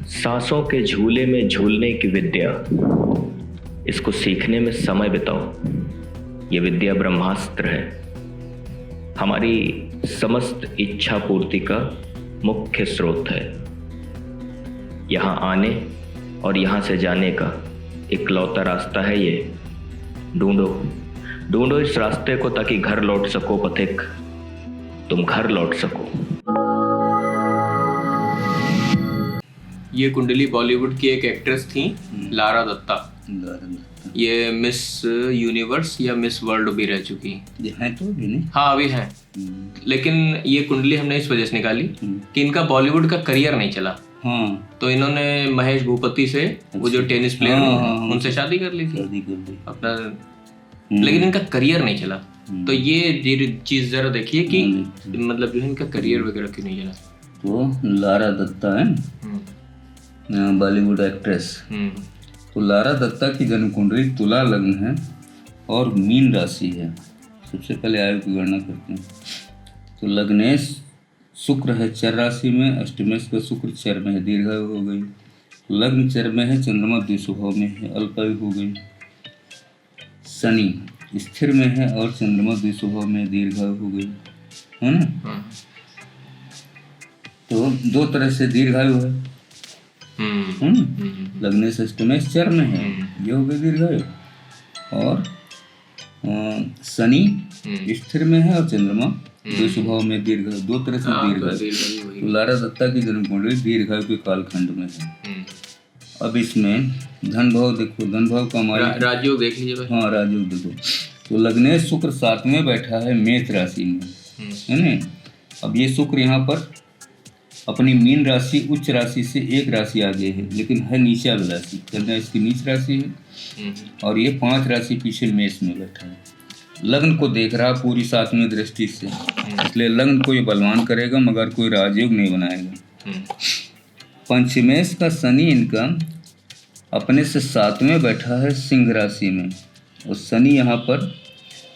सांसों के झूले में झूलने की विद्या, इसको सीखने में समय बिताओ। ये विद्या ब्रह्मास्त्र है, हमारी समस्त इच्छा पूर्ति का मुख्य स्रोत है। यहाँ आने और यहाँ से जाने का इकलौता रास्ता है ये। ढूंढो ढूंढो इस रास्ते को, ताकि घर लौट सको पथिक, तुम घर लौट सको। ये कुंडली बॉलीवुड की एक एक्ट्रेस थी, लारा दत्ता। ये मिस यूनिवर्स या मिस वर्ल्ड भी रह चुकी ये है तो भी नहीं। हाँ अभी है, लेकिन ये कुंडली हमने इस वजह से निकाली कि इनका बॉलीवुड का करियर नहीं चला। हाँ, तो इन्होंने महेश भूपति से, वो जो टेनिस प्लेयर उनसे शादी कर ली थी अपना, लेकिन इनका करियर नहीं चला। तो ये चीज जरा देखिए कि मतलब जो है इनका करियर वगैरह क्यों नहीं चला। तो लारा दत्ता है बॉलीवुड एक्ट्रेस। तो लारा दत्ता की जन्म कुंडली तुला लग्न है और मीन राशि है। सबसे पहले आयु की गणना करते हैं। तो लग्नेश शुक्र है चर राशि में, अष्टमेश का शुक्र चर में है, दीर्घायु हो गई। लग्न चर में है, चंद्रमा द्विस्वभाव में है, अल्पायु हो गई। शनि स्थिर में है और चंद्रमा द्विस्वभाव में, दीर्घायु हो गई, है ना। तो दो तरह से दीर्घायु है। लग्नेश अष्टमेश चर में है, ये हो गई दीर्घायु। और शनि स्थिर में है और चंद्रमा द्विस्वभाव में, दीर्घायु। दो तरह से दीर्घायु। तो लारा दत्ता की जन्म कुंडली दीर्घायु के कालखंड में है। अब इसमें धन भाव देखो, धन भाव का हमारा राजयोग देख लीजिए। हाँ, राजयोग देखो। तो लग्नेश शुक्र 7वें बैठा है मेष राशि में, है ना। अब ये शुक्र यहाँ पर अपनी मीन राशि उच्च राशि से एक राशि आगे है, लेकिन है नीचा राशि, कन्या इसकी नीच राशि है। और ये 5 राशि पीछे मेष में बैठा है। लग्न को देख रहा पूरी 7वें दृष्टि से, इसलिए लग्न को ये बलवान करेगा, मगर कोई राजयोग नहीं बनाएगा। पंचमेश का शनि इनका अपने से 7वें बैठा है सिंह राशि में, और शनि यहाँ पर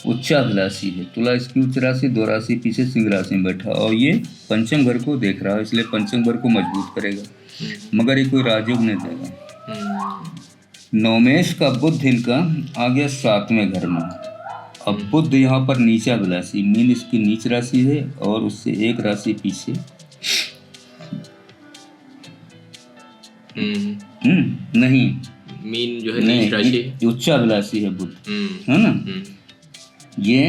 उच्चाभिलाषी है। तुला इसकी उच्च राशि, 2 राशि पीछे सिंह राशि में बैठा, और ये पंचम घर को देख रहा है, इसलिए पंचम घर को मजबूत करेगा, मगर ये कोई राजयोग नहीं देगा। नवमेश का बुध इनका आ गया 7वें घर में। अब बुध यहाँ पर नीचाभिलाषी, मीन इसकी नीच राशि है और उससे एक राशि पीछे। नहीं, मीन जो है नीच राशि, उच्चाभिलाषी है बुध, है ना। ये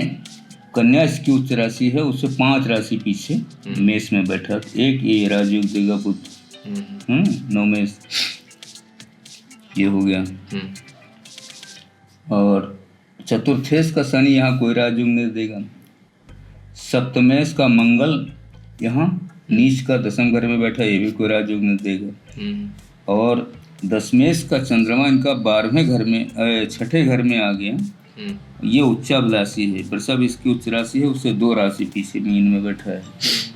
कन्या इसकी उच्च राशि है, उससे 5 राशि पीछे मेष में बैठा, एक ये राजयोग देगा बुध। नवमेश ये हो गया। और चतुर्थेश का शनि यहाँ कोई राजयोग नहीं देगा। सप्तमेश का मंगल यहाँ नीच का 10वें घर में बैठा, ये भी कोई राजयोग नहीं देगा। और दशमेश का चंद्रमा इनका 12वें घर में, 6ठे घर में आ गया, ये उच्चाभिलाषी है। वृषभ इसकी उच्च राशि है, उससे 2 राशि पीछे मीन में बैठा है,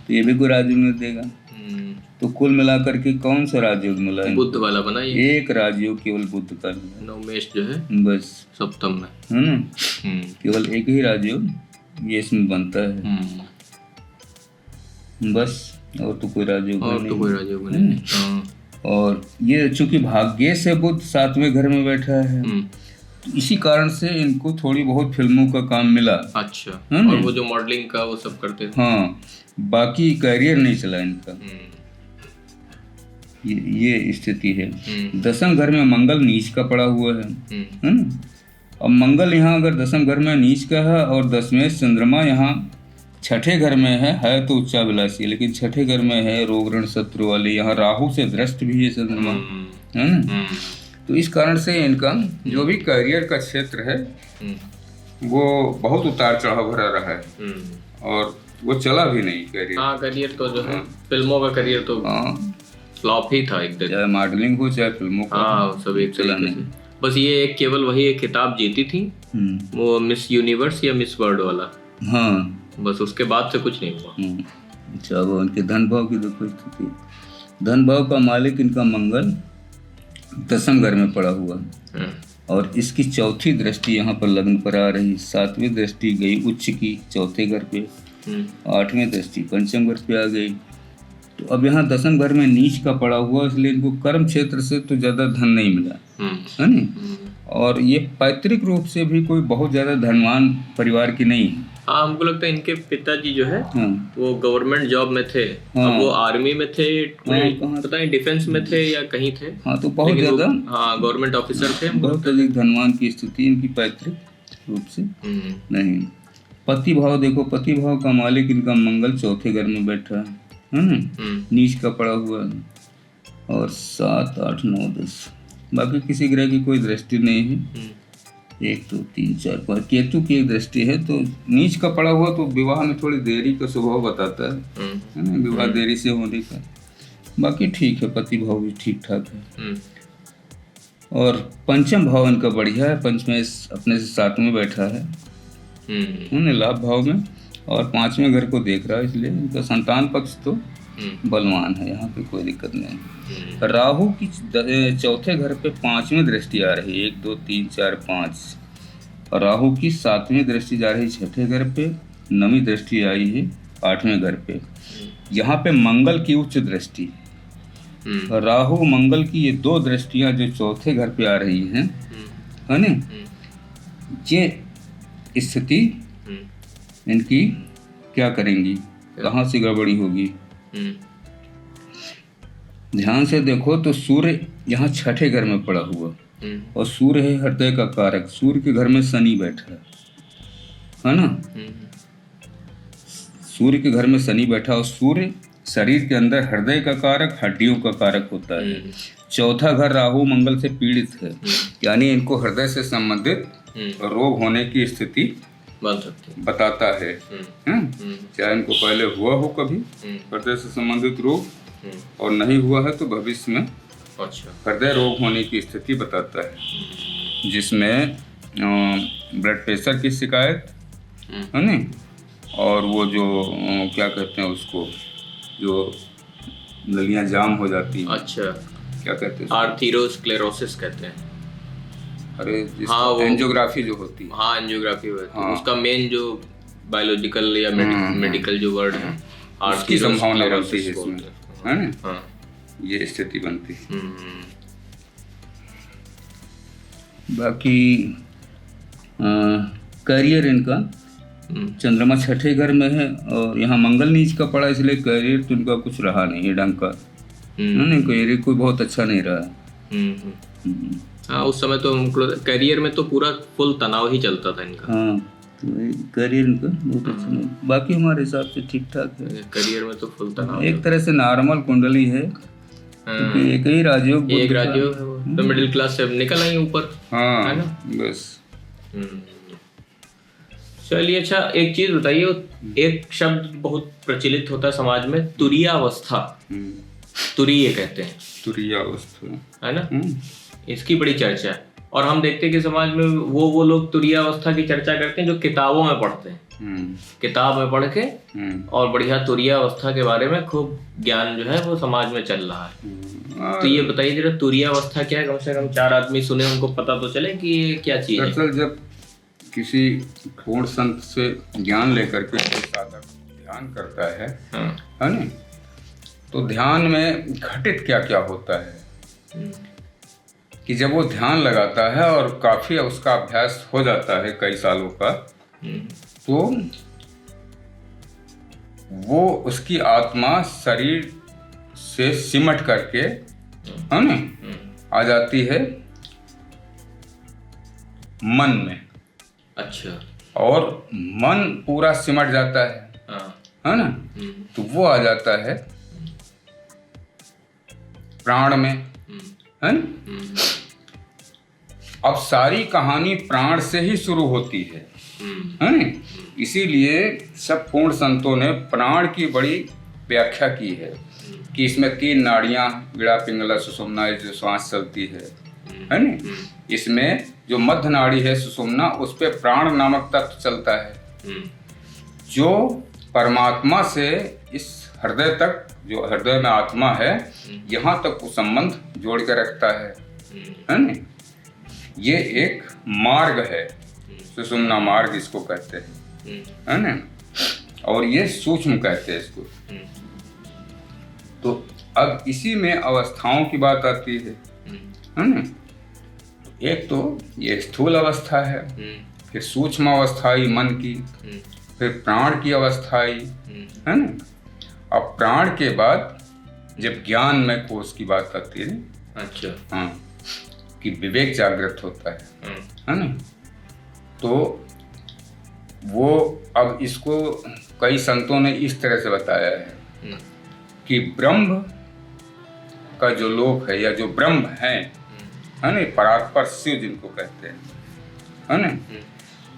तो ये भी कोई राजयोग नहीं देगा। तो कुल मिलाकर के कौन सा राजयोग मिला है? बुध वाला बना ये। एक राजयोग केवल बुध का मिला। नवमेश जो है बस सप्तम में, है ना। केवल एक ही राजयोग ये इसमें बनता है, बस। और तो कोई राजयोग नहीं। और ये चूंकि भाग्य से बुध 7वें घर में बैठा है, इसी कारण से इनको थोड़ी बहुत फिल्मों का काम मिला। अच्छा, और वो जो मॉडलिंग का वो सब करते थे। हाँ, बाकी करियर नहीं चला इनका। ये स्थिति है। 10वें घर में मंगल नीच का पड़ा हुआ है ना। अब मंगल यहाँ अगर 10वें घर में नीच का है और 10वें चंद्रमा यहाँ 6ठे घर में है तो उच्चाभिलाषी, लेकिन 6ठे घर में है रोग ऋण शत्रु वाली, यहाँ राहु से दृष्ट भी है चंद्रमा, है ना। तो इस कारण से इनका जो भी करियर का क्षेत्र है वो बहुत उतार चढ़ाव भरा रहा है, और वो चला भी नहीं करियर। हाँ, करियर तो जो है फिल्मों का करियर तो फ्लॉप ही था एकदम, चाहे मॉडलिंग हो चाहे फिल्मों का। हाँ, सब एक चला नहीं। बस ये केवल वही एक खिताब जीती थी, वो मिस यूनिवर्स या मिस वर्ल्ड वाला। हाँ, बस उसके बाद से कुछ नहीं हुआ। अच्छा, वो उनके धन भाव की देखो स्थिति। धन भाव का मालिक इनका मंगल 10वें घर में पड़ा हुआ, और इसकी 4थी दृष्टि यहाँ पर लग्न पर आ रही। 7वीं दृष्टि गई उच्च की 4थे घर पे, 8वीं दृष्टि पंचम घर पे आ गई। तो अब यहाँ दशम घर में नीच का पड़ा हुआ, इसलिए इनको कर्म क्षेत्र से तो ज़्यादा धन नहीं मिला, है नहीं। और ये पैतृक रूप से भी कोई बहुत ज़्यादा धनवान परिवार की नहीं है। हाँ, हमको लगता है इनके पिताजी जो है हाँ वो गवर्नमेंट जॉब में थे। हाँ। अब वो आर्मी में थे, कहाँ? पता नहीं डिफेंस में थे या कहीं थे। हाँ, तो बहुत लेकिन वो- ज़्यादा हाँ, गवर्नमेंट ऑफिसर थे। बहुत अधिक धनवान की स्थिति इनकी पैतृक रूप से नहीं। पति भाव देखो, पति भाव का मालिक इनका मंगल चौथे घर में बैठा है ना, नीच का पड़ा हुआ है। और 7, 8, 9, 10 बाकी किसी ग्रह की कोई दृष्टि नहीं है। 1, 2, 3, 4, 5 केतु की एक दृष्टि है, तो नीच का पड़ा हुआ तो विवाह में थोड़ी देरी का स्वभाव बताता है ना, विवाह देरी से होने का। बाकी ठीक है, पति भाव भी ठीक ठाक है। और पंचम भाव इनका बढ़िया है, पंचमें अपने से 7 में बैठा है लाभ भाव में, और 5वें घर को देख रहा है, इसलिए इनका संतान पक्ष तो बलवान है, यहाँ पे कोई दिक्कत नहीं। राहु की चौथे घर पे 5वीं दृष्टि आ रही है, 1, 2, 3, 4, 5। और राहु की 7वीं दृष्टि जा रही है छठे घर पे, 9वीं दृष्टि आई है 8वें घर पे। यहाँ पे मंगल की उच्च दृष्टि, राहु मंगल की ये 2 दृष्टियां जो चौथे घर पे आ रही हैं, है ना, ये स्थिति इनकी क्या करेंगी, कहाँ से गड़बड़ी होगी। ध्यान से देखो तो सूर्य यहाँ छठे घर में पड़ा हुआ, और सूर्य है हृदय का कारक, सूर्य के घर में शनि बैठा है ना। सूर्य के घर में शनि बैठा, और सूर्य शरीर के अंदर हृदय का कारक, हड्डियों का कारक होता है। चौथा घर राहु मंगल से पीड़ित है, यानी इनको हृदय से संबंधित रोग होने की स्थिति बताता है। चाहे इनको पहले हुआ हो कभी हृदय से संबंधित रोग, और नहीं हुआ है तो भविष्य में हृदय रोग होने की स्थिति बताता है, जिसमें ब्लड प्रेशर की शिकायत है ना, और वो जो क्या कहते हैं उसको, जो नलियां जाम हो जाती हैं, अच्छा क्या कहते हैं, आर्थीरोस्क्लेरोसिस कहते हैं। अरे हाँ, एंजियोग्राफी जो होती है, हाँ एंजियोग्राफी होती है। हाँ। उसका मेन जो बायोलॉजिकल या मेडिकल जो वर्ड है, उसकी संभावना बनती है इसमें, है ना। हाँ। ये स्थिति बनती है। बाकी करियर इनका चंद्रमा छठे घर में है, और यहाँ मंगल नीच का पड़ा, इसलिए करियर तो इनका कुछ रहा नहीं है ढंग का, नहीं, करियर कोई बहुत अच्छा नहीं रहा। हाँ, उस समय तो करियर में तो पूरा फुल तनाव ही चलता था इनका। हाँ, तो करियर इनका बहुत अच्छा नहीं, बाकी हमारे हिसाब से ठीक ठाक है। करियर में तो फुल तनाव, एक तरह से नॉर्मल कुंडली है, क्योंकि एक ही राजयोग, एक राजयोग है वो, तो मिडिल क्लास से निकल आई ऊपर। हाँ, है ना, बस। चलिए, अच्छा एक चीज बताइए, एक शब्द बहुत प्रचलित होता है समाज में, तुरीयावस्था, तुरीय कहते हैं, तुरीयावस्था, है ना, इसकी बड़ी चर्चा है। और हम देखते हैं कि समाज में वो लोग तुरीयावस्था की चर्चा करते हैं जो किताबों में पढ़ते हैं, किताब में पढ़ के और बढ़िया तुरीयावस्था के बारे में खूब ज्ञान जो है वो समाज में चल रहा है। तो ये बताइए जरा, तुरीयावस्था क्या है, कम से कम 4 आदमी सुने, उनको पता तो चले कि ये क्या चीज है। दरअसल जब किसी पूर्ण संत से ज्ञान लेकर के साधक ध्यान करता है ना, तो ध्यान में घटित क्या क्या होता है कि जब वो ध्यान लगाता है और काफी उसका अभ्यास हो जाता है कई सालों का, तो वो उसकी आत्मा शरीर से सिमट करके, है ना, आ जाती है मन में। अच्छा। और मन पूरा सिमट जाता है ना, तो वो आ जाता है प्राण में, है ना। अब सारी कहानी प्राण से ही शुरू होती है ना, इसीलिए सब पूर्ण संतों ने प्राण की बड़ी व्याख्या की है कि इसमें 3 नाड़ियां, गिड़ा, पिंगला, सुषुम्ना, जो श्वास चलती है ना, इसमें जो मध्य नाड़ी है सुषुम्ना, उस पे प्राण नामक तत्व चलता है, जो परमात्मा से इस हृदय तक, जो हृदय में आत्मा है, यहाँ तक वो संबंध जोड़ के रखता है ना। ये एक मार्ग है, सुषुम्ना मार्ग इसको कहते हैं, है ना, और ये सूक्ष्म कहते हैं इसको। तो अब इसी में अवस्थाओं की बात आती है ना। एक तो ये स्थूल अवस्था है, फिर सूक्ष्म अवस्था आई मन की, फिर प्राण की अवस्था आई, है ना। अब प्राण के बाद जब ज्ञान में कोष की बात आती है, अच्छा, हाँ, कि विवेक जागृत होता है ना। तो वो अब इसको कई संतों ने इस तरह से बताया है कि ब्रह्म का जो लोक है या जो ब्रह्म है ना, परात्पर शिव जिनको कहते हैं, है ना,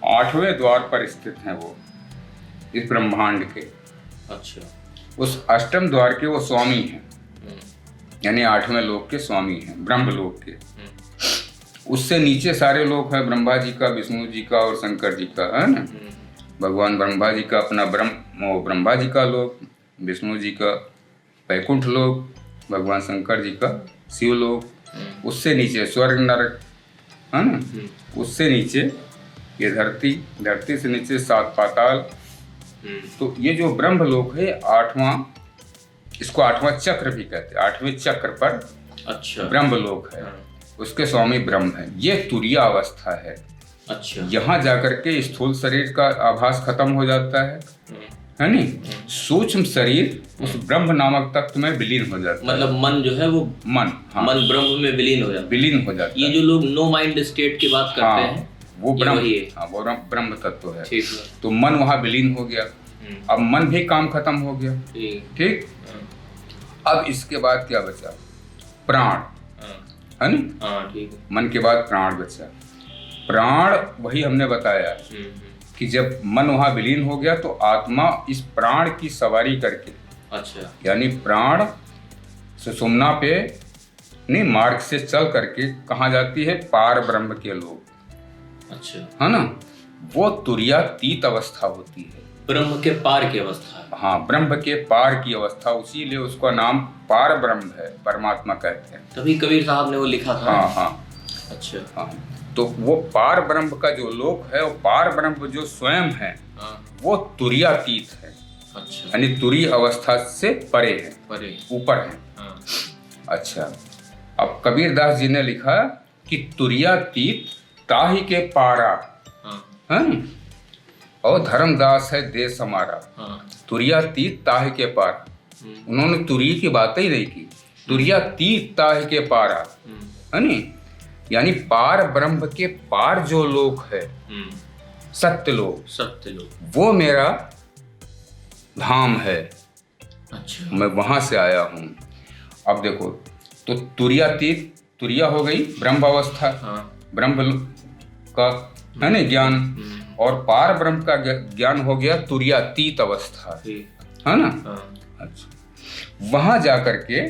8वें द्वार पर स्थित हैं वो इस ब्रह्मांड के। अच्छा, उस 8वें द्वार के वो स्वामी हैं, यानी 8वें लोक के स्वामी हैं, ब्रह्म लोक के। उससे नीचे सारे लोक हैं, ब्रह्मा जी का, विष्णु जी का और शंकर जी का, है ना। भगवान ब्रह्मा जी का अपना ब्रह्मा जी का लोक, विष्णु जी का वैकुंठ लोक, भगवान शंकर जी का शिवलोक, उससे नीचे स्वर्ग नरक, है ना। उससे नीचे ये धरती, धरती से नीचे 7 पाताल। तो ये जो ब्रह्मलोक है 8वां, इसको 8वां चक्र भी कहते हैं, 8वें चक्र पर अच्छा ब्रह्मलोक है, उसके स्वामी ब्रह्म है। ये तुरीय अवस्था है। अच्छा, यहाँ जाकर के स्थूल शरीर का आभास खत्म हो जाता है नी। सूक्ष्म शरीर उस ब्रह्म नामक तत्व में विलीन हो जाता है। मतलब मन जो है वो मन, हाँ, मन ब्रह्म में विलीन हो जाता है। विलीन हो जाता है। ये जो लोग नो माइंड स्टेट की बात करते हैं, वो ब्रह्म, हाँ, वो ब्रह्म तत्व है। ठीक है। तो मन वहाँ विलीन हो गया। अब मन भी काम खत्म हो गया। ठीक। अब इसके बाद क्या बचा? प्राण, है ना। हाँ, ठीक है। मन के बाद प्राण बचा। प्राण वही हमने बताया कि जब मन वहाँ विलीन हो गया तो आत्मा इस प्राण की सवारी करके, अच्छा, यानी प्राण सुषुम्ना पे नहीं मार्ग से चल करके कहाँ जाती है? पार ब्रह्म के लोग, अच्छा, है ना। वो तुरीयातीत अवस्था होती है, ब्रह्म के पार की अवस्था। हाँ, ब्रह्म के पार की अवस्था, उसीलिए उसका नाम पार ब्रह्म है, परमात्मा कहते हैं। तभी कबीर साहब ने वो लिखा था। हाँ हाँ, अच्छा, हाँ। तो वो पार ब्रह्म का जो लोक है, वो पार ब्रह्म जो स्वयं है, वो तुरीयातीत है। अच्छा, यानी तुरीय अवस्था से परे है, परे, ऊपर है। अच्छा, अब कबीरदास जी ने लिखा कि तुरीयातीत ताहि के पारा, है, और धर्मदास है देश हमारा। तुरीयातीत ताहि के पारा, उन्होंने तुरीय की बात ही नहीं की, तुरीयातीत ताहि के पारा, है नी। यानी पार ब्रह्म के पार जो लोक है, सत्यलोक, सत्यलोक, वो मेरा धाम है। अच्छा, मैं वहां से आया हूं। अब देखो, तो तुरीयातीत, तुरीया हो गई ब्रह्म अवस्था, ब्रह्म का, है ना, ज्ञान, और पार ब्रह्म का ज्ञान हो गया तुरीयातीत अवस्था, है ना। अच्छा, वहां जाकर के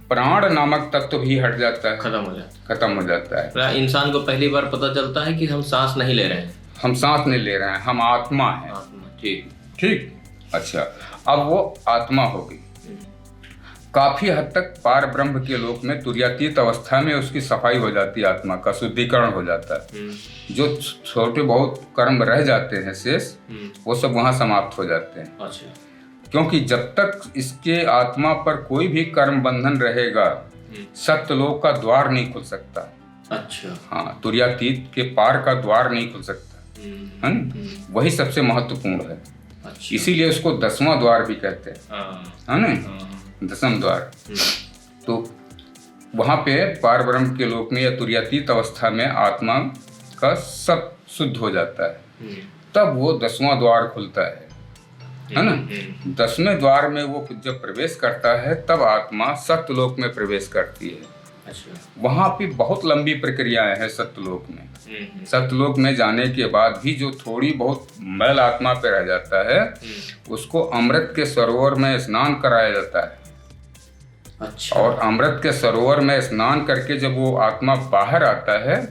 प्राण नामक तत्व भी हट जाता है, खत्म हो जाता है। इंसान को पहली बार पता चलता है कि हम सांस नहीं ले रहे हैं, हम सांस नहीं ले रहे हैं, हम आत्मा है। ठीक ठीक। अच्छा, अब वो आत्मा हो गई। काफी हद तक पार ब्रह्म के लोक में तुरीयातीत अवस्था में उसकी सफाई हो जाती है, आत्मा का शुद्धिकरण हो जाता है। जो छोटे बहुत कर्म रह जाते हैं शेष, वो सब वहां समाप्त हो जाते हैं। अच्छा, क्योंकि जब तक इसके आत्मा पर कोई भी कर्म बंधन रहेगा, सत्यलोक का द्वार नहीं खुल सकता। अच्छा, हाँ, तुरीयातीत के पार का द्वार नहीं खुल सकता, है ना। वही सबसे महत्वपूर्ण है। अच्छा, इसीलिए उसको 10वां द्वार भी कहते हैं, है ना, 10वां द्वार। तो वहां पे पार ब्रह्म के लोक में या तुरीयातीत अवस्था में आत्मा का सब शुद्ध हो जाता है, तब वो 10वां द्वार खुलता है ना। 10वें द्वार में वो जब प्रवेश करता है, तब आत्मा सत्यलोक में प्रवेश करती है। अच्छा, वहां भी बहुत लंबी प्रक्रियाएं हैं सत्यलोक में। सत्यलोक में जाने के बाद भी जो थोड़ी बहुत मैल आत्मा पे रह जाता है, उसको अमृत के सरोवर में स्नान कराया जाता है। अच्छा, और अमृत के सरोवर में स्नान करके जब वो आत्मा बाहर आता है,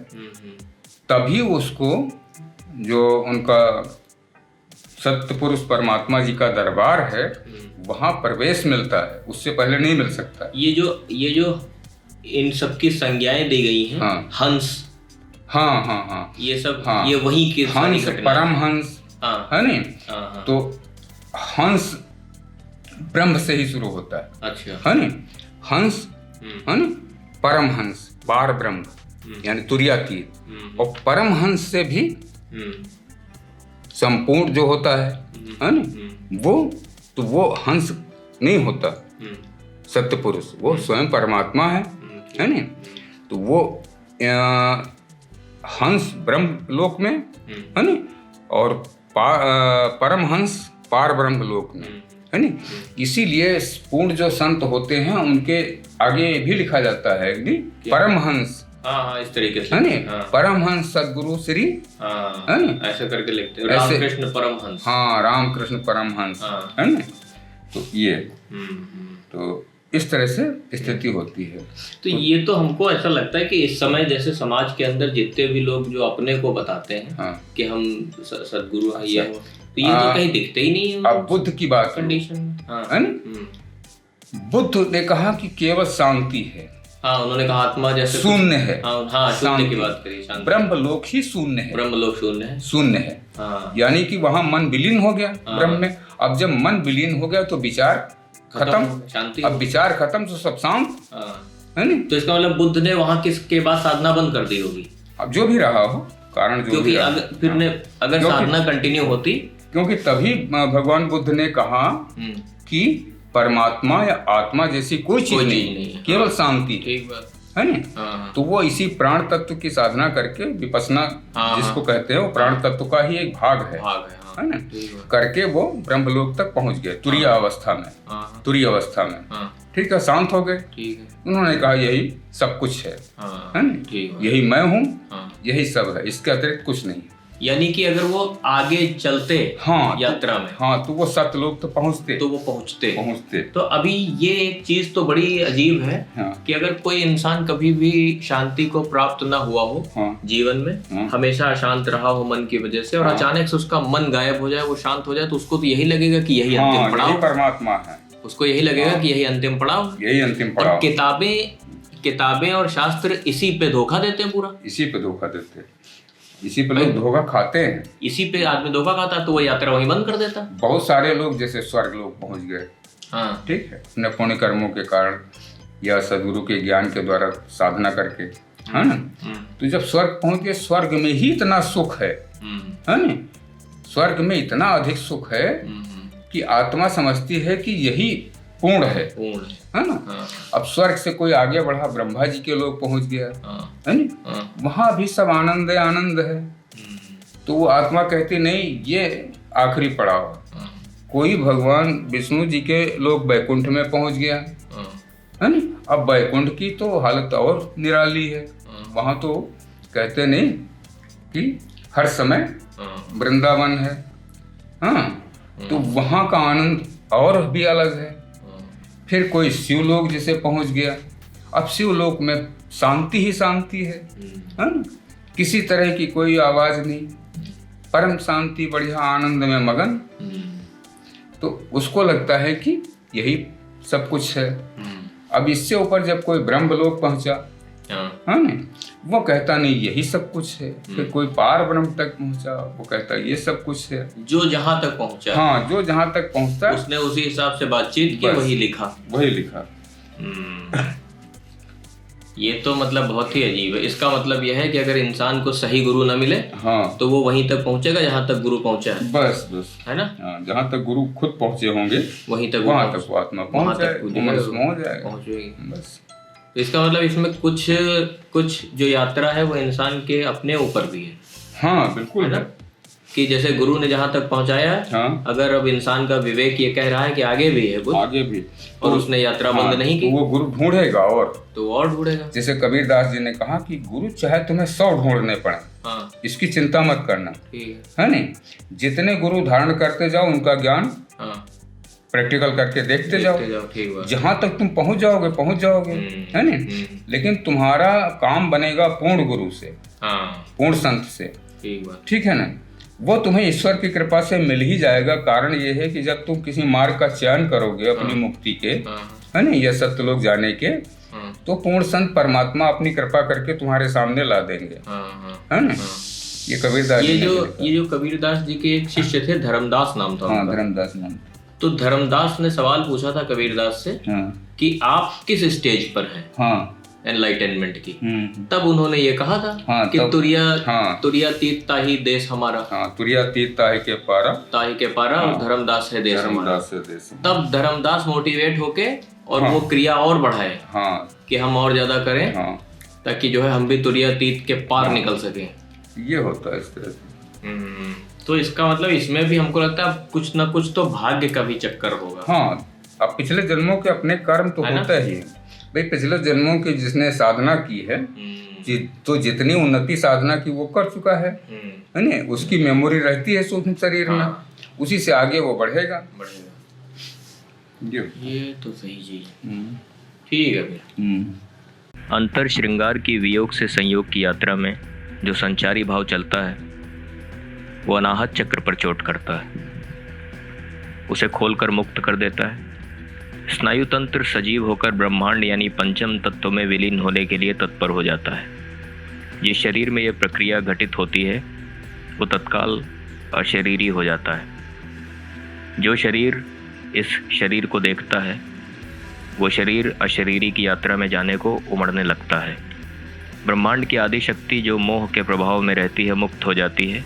तभी उसको जो उनका सत्य पुरुष परमात्मा जी का दरबार है, वहां प्रवेश मिलता है, उससे पहले नहीं मिल सकता। ये जो इन सब की संज्ञाएं दी गई हैं, हाँ, हंस, हाँ हाँ हाँ, ये सब, हाँ, ये वही के हंस, परम हंस, हाँ, है नहीं। हाँ, हाँ। तो हंस ब्रह्म से ही शुरू होता है। अच्छा। है नी, हंस है नी, परम हंस, पार ब्रह्म यानी तुर्यातीत, और परम हंस से भी संपूर्ण जो होता है नी, वो हंस नहीं होता, सत्य पुरुष वो स्वयं परमात्मा है नी। तो वो हंस ब्रह्म लोक में है नी, और परम हंस पार ब्रह्म लोक में है नी। इसीलिए पूर्ण जो संत होते हैं उनके आगे भी लिखा जाता है नी, परम हंस। हाँ, इस तरीके से है नी, हाँ। परमहंस सदगुरु श्री, है नी, ऐसा करके लिखते हैं, रामकृष्ण परमहंस। हाँ, रामकृष्ण परमहंस, है नी। तो ये तो इस तरह से स्थिति होती है। तो ये तो हमको ऐसा लगता है कि इस समय जैसे समाज के अंदर जितने भी लोग जो अपने को बताते हैं हाँ। कि हम सदगुरु हैं, ये तो ये तो कहीं दिखते ही नहीं है। अब बुद्ध की बात कंडीशन है नी, बुद्ध ने कहा कि केवल शांति है। हाँ, उन्होंने कहा आत्मा जैसे शून्य है। हाँ, शून्य की बात करी, शांति। ब्रह्मलोक ही शून्य है, ब्रह्मलोक शून्य है, शून्य है। हाँ। यानी कि वहां मन विलीन हो गया ब्रह्म में। अब जब मन विलीन हो गया तो विचार खत्म, शांति। अब विचार खत्म तो सब शांत, है नी। तो इसका मतलब बुद्ध ने वहां किसके बाद साधना बंद कर दी होगी, अब जो भी रहा हो कारण, जो भी रहा, फिर ने अगर साधना कंटिन्यू होती, क्योंकि तभी भगवान बुद्ध ने कहा कि परमात्मा या आत्मा जैसी कोई चीज नहीं, केवल शांति, ठीक बात है नी। तो वो इसी प्राण तत्व की साधना करके विपश्यना जिसको कहते हैं, वो प्राण तत्व का ही एक भाग है ना, करके वो ब्रह्मलोक तक पहुंच गए तुरीय अवस्था में, तुरीय अवस्था में। ठीक है, शांत हो गए। ठीक है, उन्होंने कहा यही सब कुछ है ना, यही मैं हूँ, यही सब है, इसके अतिरिक्त कुछ नहीं। यानी कि अगर वो आगे चलते यात्रा में, तो वो सतलोक तो पहुंचते, वो पहुंचते। तो अभी ये एक चीज तो बड़ी अजीब है कि अगर कोई इंसान कभी भी शांति को प्राप्त ना हुआ हो जीवन में, हमेशा अशांत रहा हो मन की वजह से, और अचानक से उसका मन गायब हो जाए, वो शांत हो जाए, तो उसको तो यही लगेगा कि यही अंतिम पड़ाव, परमात्मा है। उसको यही लगेगा कि यही अंतिम पड़ाव, यही अंतिम पड़ाव। किताबें और शास्त्र इसी पे धोखा देते हैं, पूरा इसी पे धोखा देते हैं, इसी पे लोग धोखा खाते हैं, इसी पे आदमी धोखा खाता है, तो वो यात्रा वहीं बंद कर देता। बहुत सारे लोग जैसे स्वर्ग लोग पहुंच गए, ठीक है, अपने पुण्य कर्मों के कारण या सदगुरु के ज्ञान के द्वारा साधना करके, है ना। तो जब स्वर्ग पहुंच गए, स्वर्ग में ही इतना सुख है ना, स्वर्ग में इतना अधिक सुख है कि आत्मा समझती है कि यही पूर्ण है ना। अब स्वर्ग से कोई आगे बढ़ा, ब्रह्मा जी के लोग पहुंच गया, है ना, वहां भी सब आनंद है, आनंद है। तो वो आत्मा कहती नहीं, ये आखिरी पड़ाव। कोई भगवान विष्णु जी के लोग बैकुंठ में पहुंच गया, है ना। अब बैकुंठ की तो हालत और निराली है, वहां तो कहते नहीं कि हर समय वृंदावन है, तो वहां का आनंद और भी अलग है। फिर कोई शिवलोक जिसे पहुंच गया, अब शिवलोक में शांति ही शांति है ना, किसी तरह की कोई आवाज नहीं, परम शांति, बढ़िया आनंद में मगन। तो उसको लगता है कि यही सब कुछ है। अब इससे ऊपर जब कोई ब्रह्मलोक पहुंचा, है ना, वो कहता नहीं यही सब कुछ है। फिर कोई पार ब्रह्म तक पहुंचा, वो कहता ये सब कुछ है। जो जहां तक पहुंचा, जो जहां तक पहुंचता, उसने उसी हिसाब से बातचीत की, वही लिखा। ये तो मतलब बहुत ही अजीब है। इसका मतलब यह है कि अगर इंसान को सही गुरु न मिले, तो वो वहीं तक पहुंचेगा जहां तक गुरु पहुंचा है। बस है ना, जहां तक गुरु खुद पहुंचे होंगे, वहीं तक वो आत्मा पहुंच जाएगा। बस इसका मतलब इसमें कुछ जो यात्रा है वो इंसान के अपने ऊपर भी है। बिल्कुल है ना, कि जैसे गुरु ने जहां तक पहुंचाया, अगर अब इंसान का विवेक ये कह रहा है कि आगे भी है, आगे भी, और उसने यात्रा बंद नहीं की, तो वो गुरु ढूंढेगा, और ढूंढेगा। जैसे कबीरदास जी ने कहा कि गुरु चाहे तुम्हें 100 ढूंढने पड़े, इसकी चिंता मत करना, है नहीं। जितने गुरु धारण करते जाओ, उनका ज्ञान प्रैक्टिकल करके देखते जाओ, जहां तक तुम पहुंच जाओगे, है ना। लेकिन तुम्हारा काम बनेगा पूर्ण गुरु से, पूर्ण संत से, ठीक है ना। वो तुम्हें ईश्वर की कृपा से मिल ही जाएगा। कारण ये है कि जब तुम किसी मार्ग का चयन करोगे अपनी मुक्ति के, है ना, या सत्यलोक जाने के, तो पूर्ण संत परमात्मा अपनी कृपा करके तुम्हारे सामने ला देंगे, है ना। ये कबीरदास, ये जो कबीरदास जी के एक शिष्य थे, धर्मदास नाम था। धर्मदास नाम। तो धर्मदास ने सवाल पूछा था कबीरदास से हाँ कि आप किस स्टेज पर हैं हाँ एनलाइटनमेंट की। तब उन्होंने ये कहा था हाँ, कि तब- तुरिया हाँ। तुरियातीत ताही देश हमारा, हाँ तुरियातीत ताहि के पारा ताही के पारा और धर्मदास है देश हमारा। धर्मदास से देश। तब धर्मदास मोटिवेट होके और हाँ। वो क्रिया और बढ़ाए हाँ कि हम और ज्यादा करें हाँ ताकि जो है हम भी तुरियातीत के पार निकल सकें। ये होता है इस तरह से। तो इसका मतलब इसमें भी हमको लगता है कुछ ना कुछ तो भाग्य का भी चक्कर होगा। हाँ अब पिछले जन्मों के अपने कर्म तो है ना? होता ही है भाई। पिछले जन्मों की जिसने साधना की है तो जितनी उन्नति साधना की वो कर चुका है ना, उसकी मेमोरी रहती है सूक्ष्म शरीर में, उसी से आगे वो बढ़ेगा। ये तो सही चीज। ठीक है फिर। अंतर श्रृंगार की वियोग से संयोग की यात्रा में जो संचारी भाव चलता है वो अनाहत चक्र पर चोट करता है, उसे खोलकर मुक्त कर देता है। स्नायु तंत्र सजीव होकर ब्रह्मांड यानी पंचम तत्व में विलीन होने के लिए तत्पर हो जाता है। जिस शरीर में यह प्रक्रिया घटित होती है वो तत्काल अशरीरी हो जाता है। जो शरीर इस शरीर को देखता है वो शरीर अशरीरी की यात्रा में जाने को उमड़ने लगता है। ब्रह्मांड की आदि शक्ति जो मोह के प्रभाव में रहती है मुक्त हो जाती है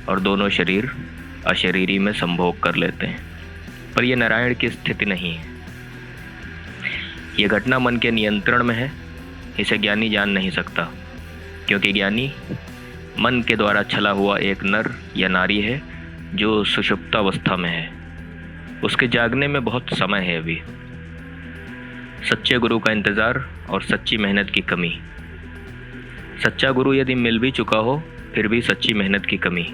और दोनों शरीर अशरीरी में संभोग कर लेते हैं। पर यह नारायण की स्थिति नहीं है। यह घटना मन के नियंत्रण में है। इसे ज्ञानी जान नहीं सकता, क्योंकि ज्ञानी मन के द्वारा छला हुआ एक नर या नारी है जो सुषुप्तावस्था में है। उसके जागने में बहुत समय है अभी। सच्चे गुरु का इंतज़ार और सच्ची मेहनत की कमी। सच्चा गुरु यदि मिल भी चुका हो फिर भी सच्ची मेहनत की कमी।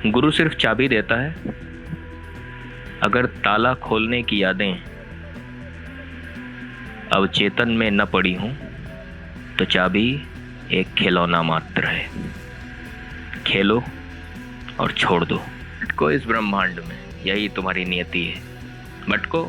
गुरु सिर्फ चाबी देता है, अगर ताला खोलने की यादें अब चेतन में न पड़ी हूं तो चाबी एक खिलौना मात्र है। खेलो और छोड़ दो। भटको इस ब्रह्मांड में, यही तुम्हारी नियति है। भटको